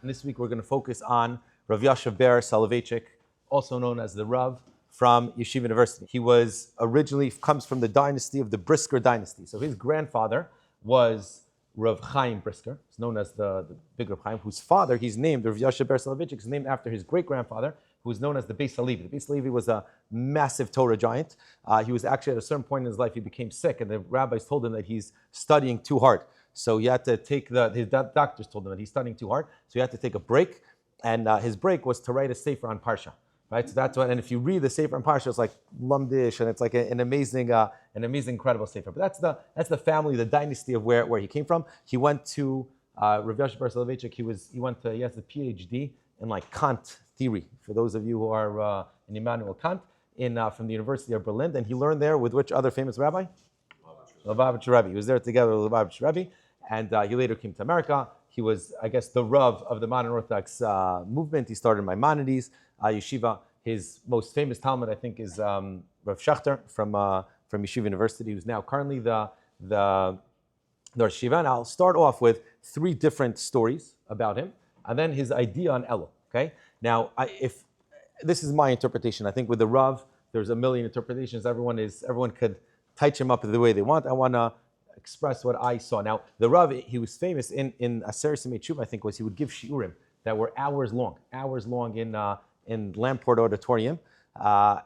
And this week we're going to focus on Rav Yosef Ber Soloveitchik, also known as the Rav from Yeshiva University. He comes from the dynasty of the Brisker dynasty. So his grandfather was Rav Chaim Brisker. He's known as the big Rav Chaim, whose father, he's named, Rav Yosef Ber Soloveitchik, is named after his great-grandfather, who was known as the Beis Halevi. The Beis Halevi was a massive Torah giant. He was actually, at a certain point in his life, he became sick, and the rabbis told him that he's studying too hard. So he had to take his doctors told him that he's studying too hard, so he had to take a break, and his break was to write a sefer on Parsha. Right, so that's what, and if you read the sefer on Parsha, it's like lumdish, and it's like an amazing, incredible sefer. But that's the family, the dynasty of where he came from. He went to Rav Yosef Ber Soloveitchik. He has a PhD in like Kant theory. For those of you who are in Immanuel Kant, from the University of Berlin, and he learned there with which other famous rabbi? Lubavitcher Rebbe. He was there together with Lubavitcher Rebbe, and he later came to America. He was, I guess, the Rav of the modern Orthodox movement. He started Maimonides yeshiva. His most famous Talmud, I think, is Rav Schachter from Yeshiva University, who's now currently the yeshiva. And I'll start off with 3 different stories about him, and then his idea on Elul. Okay. Now, if this is my interpretation, I think with the Rav, there's a million interpretations. Everyone could touch him up the way they want. I want to express what I saw. Now, the Rav, he was famous in Aseret Simei Tshuva, I think, was he would give shiurim that were hours long in Lamport Auditorium.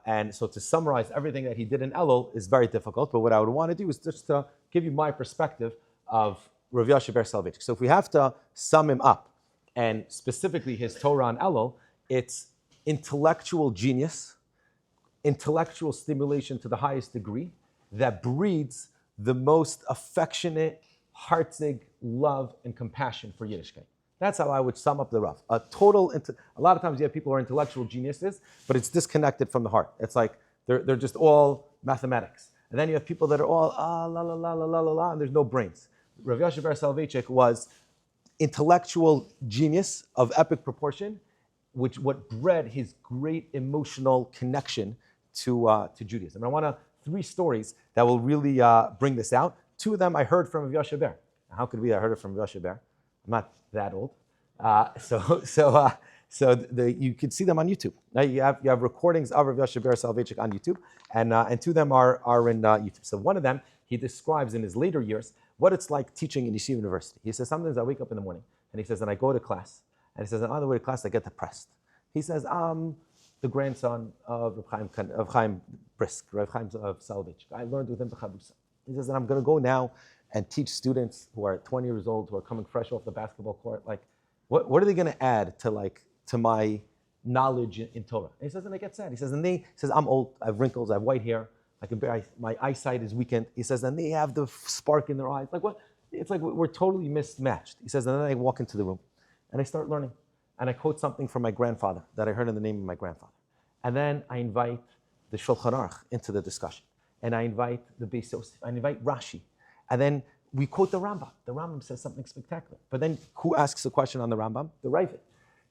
And so to summarize everything that he did in Elul is very difficult, but what I would want to do is just to give you my perspective of Rav Yosef Ber Soloveitchik. So if we have to sum him up, and specifically his Torah on Elul, it's intellectual genius, intellectual stimulation to the highest degree that breeds the most affectionate, heartzig love and compassion for Yiddishkeit. That's how I would sum up the Rav. A lot of times you have people who are intellectual geniuses, but it's disconnected from the heart. It's like they're just all mathematics. And then you have people that are all la la la la la la la, and there's no brains. Rav Yosef Ber Soloveitchik was intellectual genius of epic proportion, what bred his great emotional connection to Judaism. And I want 3 stories that will really bring this out. 2 of them I heard from Rav Yosef Ber. How could it be I heard it from Rav Yosef Ber? I'm not that old, you could see them on YouTube. Now you have recordings of Rav Yosef Ber Soloveitchik on YouTube, and 2 of them are in YouTube. So one of them he describes in his later years what it's like teaching in Yeshiva University. He says sometimes I wake up in the morning, and he says, and I go to class, and he says, and on the way to class I get depressed. He says, I'm the grandson of Rav Chaim Brisk, Rav Chaim of Soloveitchik. I learned with him the Chavrusa. He says, and I'm going to go now and teach students who are 20 years old, who are coming fresh off the basketball court, like, what are they going to add to my knowledge in Torah? And he says, and I get sad. He says, I'm old, I have wrinkles, I have white hair, my eyesight is weakened. He says, and they have the spark in their eyes. Like what? It's like we're totally mismatched. He says, and then I walk into the room, and I start learning, and I quote something from my grandfather that I heard in the name of my grandfather. And then I invite the Shulchan Aruch into the discussion, and I invite the Beis Yosef, I invite Rashi. And then we quote the Rambam. The Rambam says something spectacular. But then who asks a question on the Rambam? The Ravid.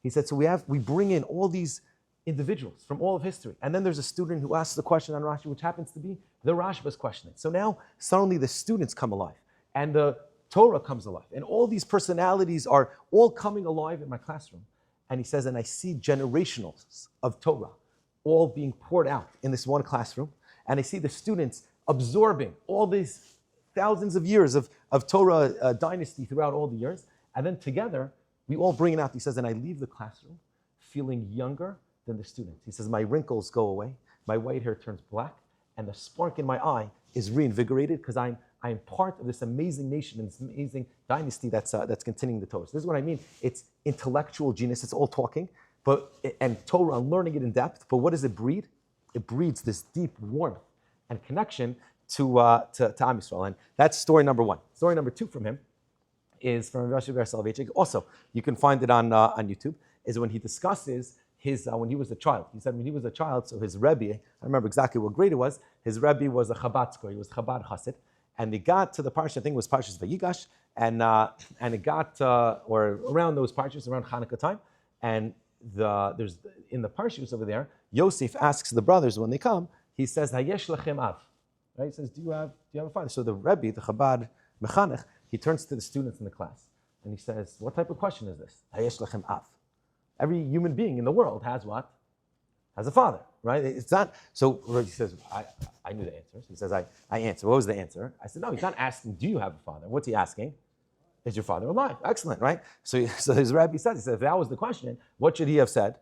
He said, so we bring in all these individuals from all of history. And then there's a student who asks the question on Rashi, which happens to be the Rashba's questioning. So now suddenly the students come alive, and the Torah comes alive. And all these personalities are all coming alive in my classroom. And he says, and I see generationals of Torah all being poured out in this one classroom. And I see the students absorbing all these thousands of years of Torah dynasty throughout all the years. And then together, we all bring it out. He says, and I leave the classroom feeling younger than the students. He says, my wrinkles go away, my white hair turns black, and the spark in my eye is reinvigorated because I'm part of this amazing nation and this amazing dynasty that's continuing the Torah. So this is what I mean. It's intellectual genius. It's all talking, and Torah and learning it in depth. But what does it breed? It breeds this deep warmth and connection to Am Yisrael. And that's story number 1. Story number 2 from him is from Rav Yosef Ber Soloveitchik. Also, you can find it on YouTube, is when he discusses when he was a child. He said when he was a child, so his Rebbe, I remember exactly what grade it was, his Rebbe was a Chabad scholar, he was Chabad Chassid, and they got to the parsha, I think it was Parshas Vayigash, and it got, or around those parshas, around Hanukkah time, and there's in the parshas over there, Yosef asks the brothers when they come, he says, Hayesh lechem av. Right? He says, do you have a father? So the Rebbe, the Chabad Mechanech, he turns to the students in the class And he says, what type of question is this? Hayesh lechem av. Every human being in the world has what? Has a father, right? It's not, so he says, I knew the answers. He says, I answer. What was the answer? I said, no, he's not asking, do you have a father? What's he asking? Is your father alive? Excellent, right? So his rabbi says, he said, if that was the question, what should he have said?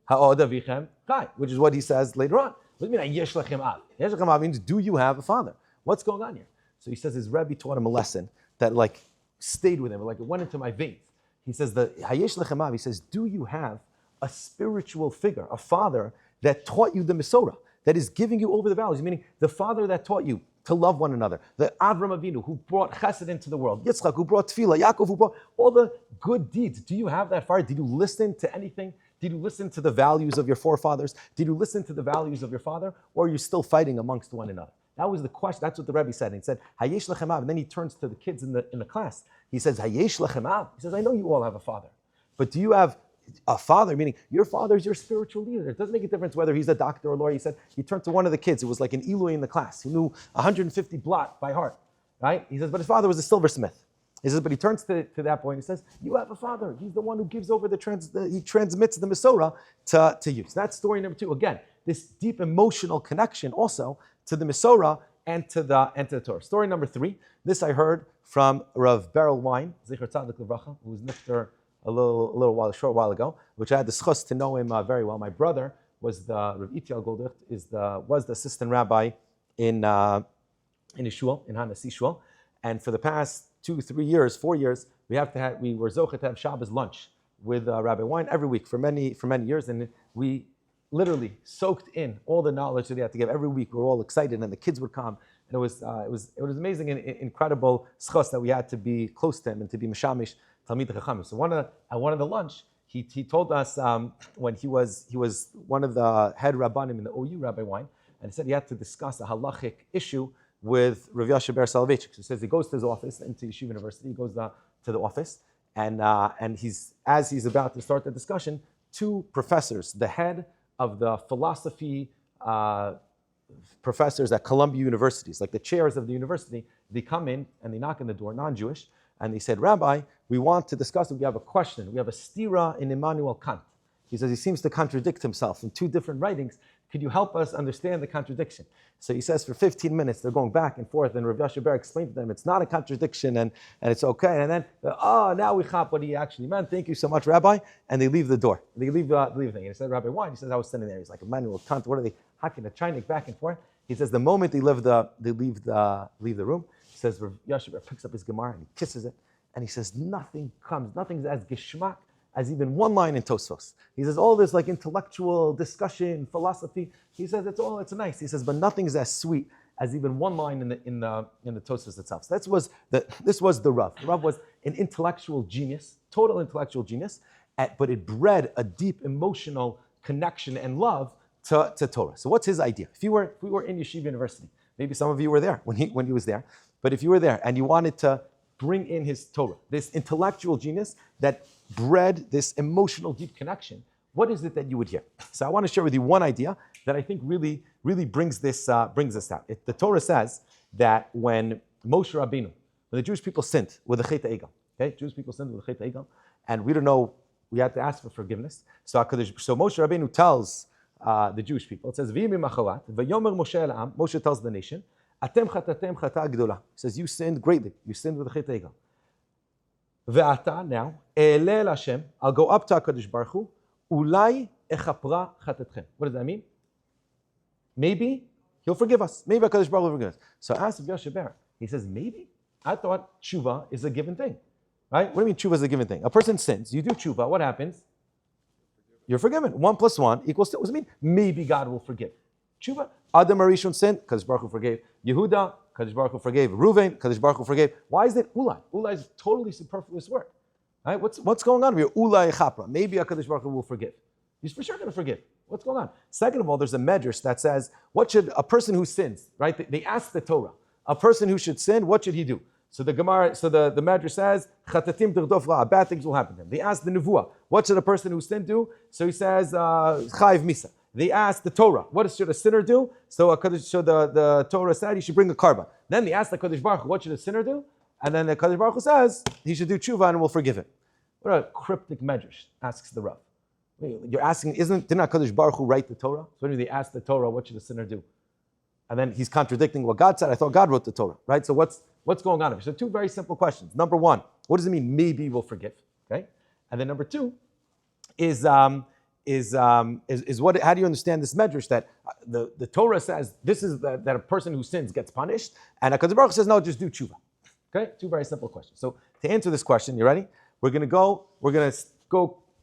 Which is what he says later on. What do you mean, yesh lechem av? Yesh lechem av means, do you have a father? What's going on here? So he says his rabbi taught him a lesson that like stayed with him, like it went into my veins. He says, hayesh lechem av, he says, do you have a spiritual figure, a father that taught you the Mesorah, that is giving you over the values, meaning the father that taught you to love one another, the Avram Avinu who brought chesed into the world, Yitzchak who brought tefillah, Yaakov who brought all the good deeds. Do you have that fire? Did you listen to anything? Did you listen to the values of your forefathers? Did you listen to the values of your father? Or are you still fighting amongst one another? That was the question. That's what the Rebbe said. And he said, Hayesh lechem av. And then he turns to the kids in the class. He says, Hayesh lechem av. He says, I know you all have a father, but do you have a father, meaning your father is your spiritual leader? It doesn't make a difference whether he's a doctor or a lawyer. He said, he turned to one of the kids who was like an Elul in the class, who knew 150 blot by heart, right? He says, but his father was a silversmith. He says, but he turns to that point and he says, you have a father. He's the one who gives over he transmits the Mesorah to you. So that's story number 2. Again, this deep emotional connection also to the Mesorah and to the Torah. Story number 3, this I heard from Rav Beryl Wein, Zichar Tzadik Levracha, who was nifter a short while ago, which I had the schus to know him very well. My brother was Rav Itiel Goldich, was the assistant rabbi in a shul, in Hanasi shul, and for the past 2, 3 years, 4 years, we were zochet to have Shabbos lunch with Rabbi Wein every week for many years, and we literally soaked in all the knowledge that he had to give every week. We were all excited, and the kids would come, and it was amazing and incredible schus that we had to be close to him and to be mishamish Talmid Chachamim. So at one of the lunch, he told us when he was one of the head rabbanim in the OU, Rabbi Wein, and he said he had to discuss a halachic issue with Rav Yosef Ber Soloveitchik. So he says he goes to his office, into Yeshiva University, he goes to the office, and as he's about to start the discussion, 2 professors, the head of the philosophy professors at Columbia universities, like the chairs of the university, they come in and they knock on the door, non-Jewish, and they said, Rabbi, we want to discuss it. We have a question. We have a stira in Immanuel Kant. He says he seems to contradict himself in 2 different writings. Could you help us understand the contradiction? So he says for 15 minutes, they're going back and forth, and Rav Yosef Ber explained to them, it's not a contradiction, and it's okay. And then, now we chop what he actually meant. Thank you so much, Rabbi. And they leave the door. They leave the thing. And he said, Rabbi, why? He says, I was standing there. He's like, Immanuel Kant, what are they hacking a chinik back and forth? He says, the moment they leave the room, he says, Rav Yosef Ber picks up his Gemara and he kisses it. And he says, nothing's as geschmack as even one line in Tosfos. He says, all this like intellectual discussion, philosophy, he says, it's nice. He says, but nothing's as sweet as even one line in the Tosfos itself. So this was the Rav. The Rav was an intellectual genius, total intellectual genius, but it bred a deep emotional connection and love to Torah. So what's his idea? If we were in Yeshiva University, maybe some of you were there when he was there, but if you were there and you wanted to bring in his Torah, this intellectual genius that bred this emotional deep connection, what is it that you would hear? So I want to share with you one idea that I think really brings this out. The Torah says that when Moshe Rabbeinu, when the Jewish people sinned with the Chet Egel, okay, Jewish people sinned with the Chet Egel, and we don't know, we had to ask for forgiveness. So Moshe Rabbeinu tells the Jewish people, it says, V'yomer Moshe el Am, Moshe tells the nation, Atem chatatem chata gdola. He says, you sinned greatly. You sinned with the Chet Egel. Ve'ata, now, Elel Hashem, I'll go up to HaKadosh Baruch Hu, Ulai echapra chatatchem. What does that mean? Maybe he'll forgive us. Maybe HaKadosh Baruch Hu will forgive us. So ask Rav Yosef Ber. He says, maybe? I thought tshuva is a given thing. Right? What do you mean tshuva is a given thing? A person sins. You do tshuva. What happens? You're forgiven. 1 + 1 = 2. What does it mean? Maybe God will forgive. Tshuva. Adam Arishon sinned. Kadosh Baruch Hu forgave. Yehuda. Kadosh Baruch Hu forgave. Reuven. Kadosh Baruch Hu forgave. Why is it ulai? Ulai is a totally superfluous word. Right? What's going on here? Ulai chapra. Maybe Kadosh Baruch Hu will forgive. He's for sure going to forgive. What's going on? Second of all, there's a medrash that says, what should a person who sins, right? They ask the Torah, a person who should sin, what should he do? So the Gemara, the medrash says, chatatim tirdof ra, bad things will happen to him. They ask the nevuah, what should a person who sinned do? So he says, chayiv misa. They ask the Torah, what should a sinner do? So the Torah said he should bring a carbon. Then they ask the Kodesh Baruch Hu, what should a sinner do? And then the Kadosh Baruch Hu says he should do tshuva and we'll forgive him. What a cryptic medrash, asks the Rav. You're asking, didn't Kadosh Baruch Hu write the Torah? So when they ask the Torah, what should a sinner do? And then he's contradicting what God said. I thought God wrote the Torah, right? So what's going on here? So two very simple questions. Number one, what does it mean maybe we'll forgive? Okay? And then number two is what? How do you understand this medrash that the Torah says this is that a person who sins gets punished, and HaKadosh Baruch Hu says no, just do tshuva. Okay, two very simple questions. So to answer this question, you ready? We're gonna go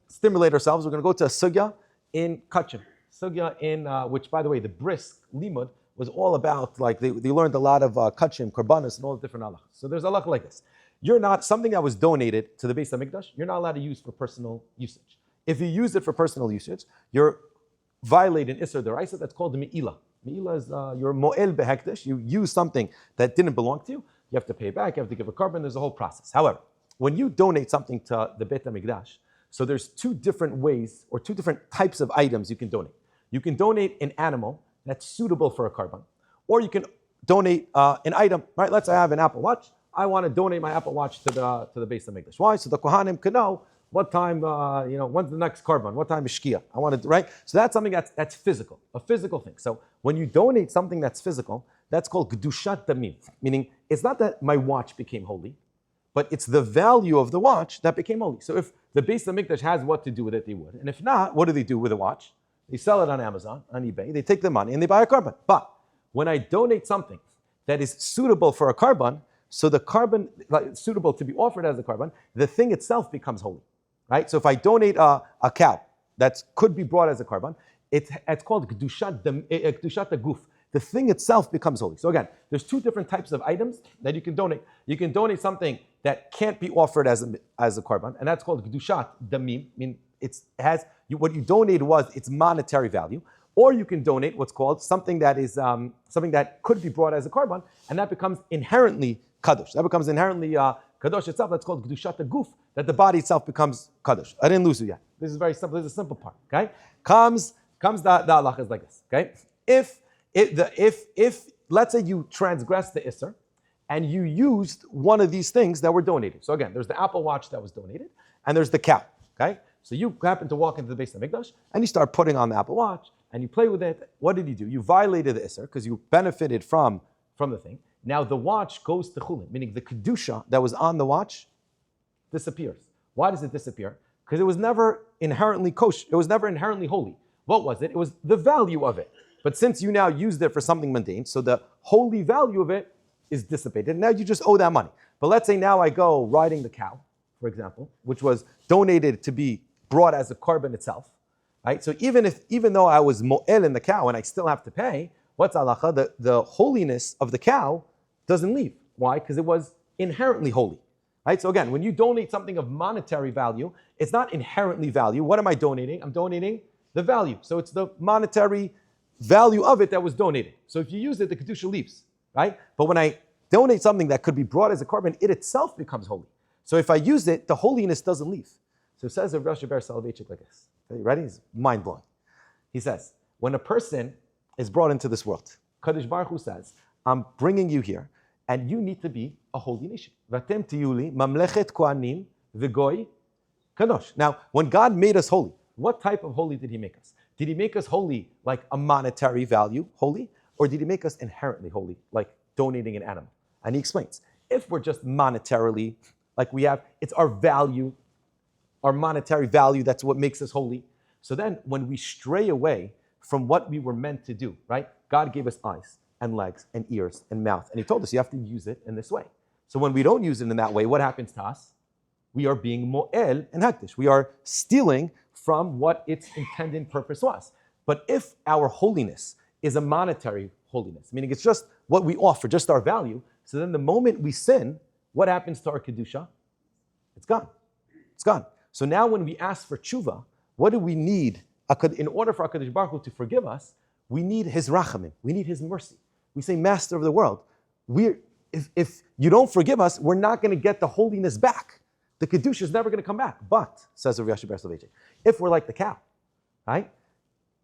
stimulate ourselves. We're gonna go to a sugya in Kachim, sugya in which, by the way, the brisk limud was all about, like they learned a lot of Kachim, Korbanos, and all the different halachas. So there's a halakha like this. You're not, something that was donated to the Beis HaMikdash, you're not allowed to use for personal usage. If you use it for personal usage, you're violating Isser Deraisa, that's called the Me'ilah. Me'ilah is your Mo'el Behekdesh, you use something that didn't belong to you, you have to pay back, you have to give a carbon, there's a whole process. However, when you donate something to the Beit HaMikdash, so there's two different ways, or two different types of items you can donate. You can donate an animal that's suitable for a carbon, or you can donate an item, right? Let's say I have an Apple Watch, I want to donate my Apple Watch to the Beis HaMikdash. Why? So the Kohanim can know what time, when's the next carbon? What time is Shkia? I want to, right? So that's something that's physical, a physical thing. So when you donate something that's physical, that's called Gedushat Damim, meaning it's not that my watch became holy, but it's the value of the watch that became holy. So if the Beis HaMikdash has what to do with it, they would. And if not, what do they do with a watch? They sell it on Amazon, on eBay, they take the money and they buy a carbon. But when I donate something that is suitable for a carbon, so the carbon, like, suitable to be offered as a carbon, the thing itself becomes holy, right? So if I donate a cow that could be brought as a carbon, it's called Kedushat Guf. The thing itself becomes holy. So again, there's two different types of items that you can donate. You can donate something that can't be offered as a carbon, and that's called Kedushat Damim. I mean, what you donated was its monetary value. Or you can donate what's called something that is something that could be brought as a carbon, and that becomes inherently kadosh. That becomes inherently kadosh itself. That's called kedushat guf. That the body itself becomes kadosh. I didn't lose you yet. This is very simple. This is a simple part. Okay, comes the halacha is like this. Okay, if let's say you transgressed the isser, and you used one of these things that were donated. So again, there's the Apple Watch that was donated, and there's the cow. Okay, so you happen to walk into the Beis HaMikdash, and you start putting on the Apple Watch. And you play with it. What did you do? You violated the Isser because you benefited from the thing. Now the watch goes to Chulin, meaning the Kedusha that was on the watch disappears. Why does it disappear? Because it was never inherently kosher. It was never inherently holy. What was it? It was the value of it. But since you now used it for something mundane, so the holy value of it is dissipated. Now you just owe that money. But let's say now I go riding the cow, for example, which was donated to be brought as a carbon itself. Right? So even though I was mo'el in the cow and I still have to pay, what's halacha? The holiness of the cow doesn't leave. Why? Because it was inherently holy. Right? So again, when you donate something of monetary value, it's not inherently value. What am I donating? I'm donating the value. So it's the monetary value of it that was donated. So if you use it, the kedusha leaves. Right? But when I donate something that could be brought as a carbon, it itself becomes holy. So if I use it, the holiness doesn't leave. So it says Rav Yosef Ber Soloveitchik like this. Are you ready? It's mind-blowing. He says, when a person is brought into this world, Kadosh Baruch Hu says, I'm bringing you here, and you need to be a holy nation. Vatem tiyuli mamlechet kohanim v'goy kadosh. Now, when God made us holy, what type of holy did He make us? Did He make us holy like a monetary value, holy? Or did He make us inherently holy, like donating an animal? And He explains, if we're just monetarily, like we have, it's our value, our monetary value, that's what makes us holy. So then when we stray away from what we were meant to do, right? God gave us eyes and legs and ears and mouth. And He told us you have to use it in this way. So when we don't use it in that way, what happens to us? We are being mo'el and hektish. We are stealing from what its intended purpose was. But if our holiness is a monetary holiness, meaning it's just what we offer, just our value, so then the moment we sin, what happens to our kedusha? It's gone. It's gone. So now when we ask for tshuva, what do we need? In order for HaKadosh Baruch Hu to forgive us, we need His rachamim. We need His mercy. We say, Master of the world, if you don't forgive us, we're not going to get the holiness back. The kedusha is never going to come back. But, says Rav Yosef Ber Soloveitchik, if we're like the cow, right?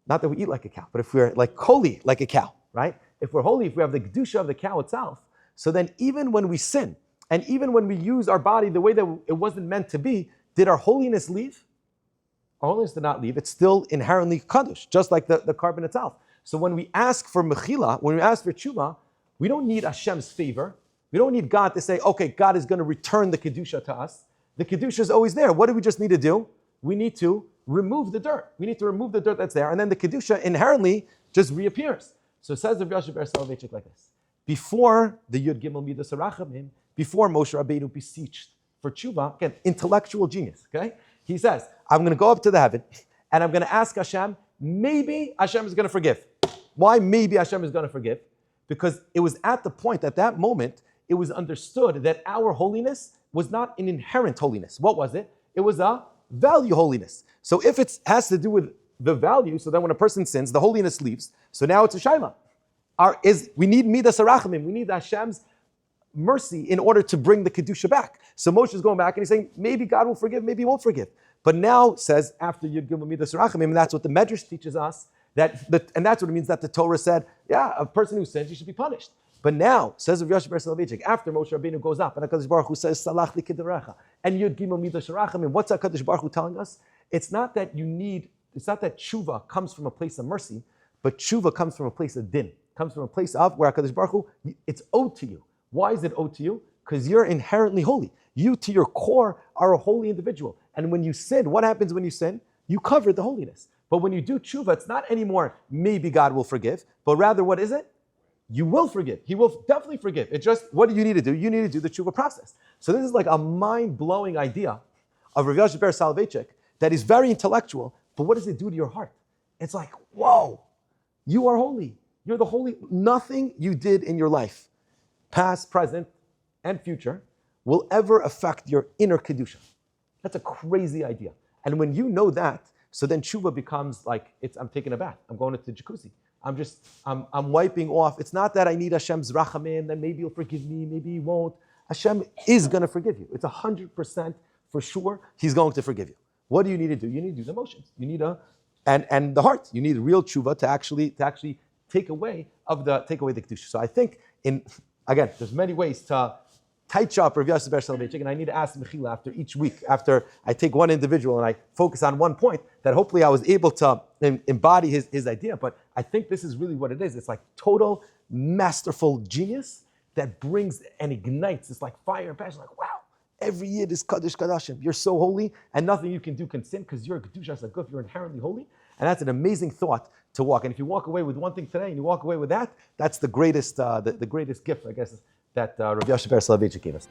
Not that we eat like a cow, but if we're like holy like a cow, right? If we're holy, if we have the kedusha of the cow itself, so then even when we sin, And even when we use our body the way that it wasn't meant to be, did our holiness leave? Our holiness did not leave. It's still inherently kadosh, just like the carbon itself. So when we ask for mechila, when we ask for tshuva, we don't need Hashem's favor. We don't need God to say, okay, God is going to return the kedusha to us. The kedusha is always there. What do we just need to do? We need to remove the dirt. We need to remove the dirt that's there, and then the kedusha inherently just reappears. So it says Rav Yosef Ber Soloveitchik like this: before the Yud Gimel Midas Harachamim, before Moshe Rabbeinu beseeched for tshuva, again, intellectual genius. Okay, he says, I'm going to go up to the heaven, and I'm going to ask Hashem. Maybe Hashem is going to forgive. Why? Maybe Hashem is going to forgive, because it was at the point at that moment it was understood that our holiness was not an inherent holiness. What was it? It was a value holiness. So if it has to do with the value, so then when a person sins, the holiness leaves. So now it's a shaila. We need midas harachamim. We need Hashem's mercy in order to bring the kedusha back. So Moshe is going back and he's saying, maybe God will forgive, maybe he won't forgive. But now says after Yud Gimel Midas Harachamim, and that's what the Medrash teaches us. And that's what it means that the Torah said, yeah, a person who sins, he should be punished. But now, says Rav Yosef Ber Soloveitchik, after Moshe Rabbeinu goes up, and HaKadosh Baruch Hu says, Salach li kederecha, and Yud Gimel Midas Harachamim, what's HaKadosh Baruch Hu telling us? It's not that tshuva comes from a place of mercy, but tshuva comes from a place of din, comes from a place of where HaKadosh Baruch Hu, it's owed to you. Why is it owed to you? Because you're inherently holy. You, to your core, are a holy individual. And when you sin, what happens when you sin? You cover the holiness. But when you do tshuva, it's not anymore, maybe God will forgive, but rather, what is it? You will forgive. He will definitely forgive. It's just, what do you need to do? You need to do the tshuva process. So this is like a mind-blowing idea of Rav Yosef Ber Soloveitchik that is very intellectual, but what does it do to your heart? It's like, whoa, you are holy. You're the holy. Nothing you did in your life, past, present, and future, will ever affect your inner kedusha. That's a crazy idea. And when you know that, so then tshuva becomes like, I'm taking a bath. I'm going into the jacuzzi. I'm wiping off. It's not that I need Hashem's rachamim, then maybe he'll forgive me, maybe he won't. Hashem is going to forgive you. It's 100% for sure he's going to forgive you. What do you need to do? You need to do the motions. You need and the heart. You need real tshuva to actually take away the kedusha. So I think again, there's many ways to tight up Rav Yosef Ber Soloveitchik, and I need to ask Mechila after each week, after I take one individual and I focus on one point, that hopefully I was able to embody his idea. But I think this is really what it is. It's like total masterful genius that brings and ignites this like fire and passion. Like, wow, every year is Kaddish Kadashim. You're so holy, and nothing you can do can sin because you're a Kedusha Saguf, you're inherently holy. And that's an amazing thought to walk. And if you walk away with one thing today and you walk away with that, that's the greatest gift, I guess, that Rav Yosef Ber Soloveitchik gave us.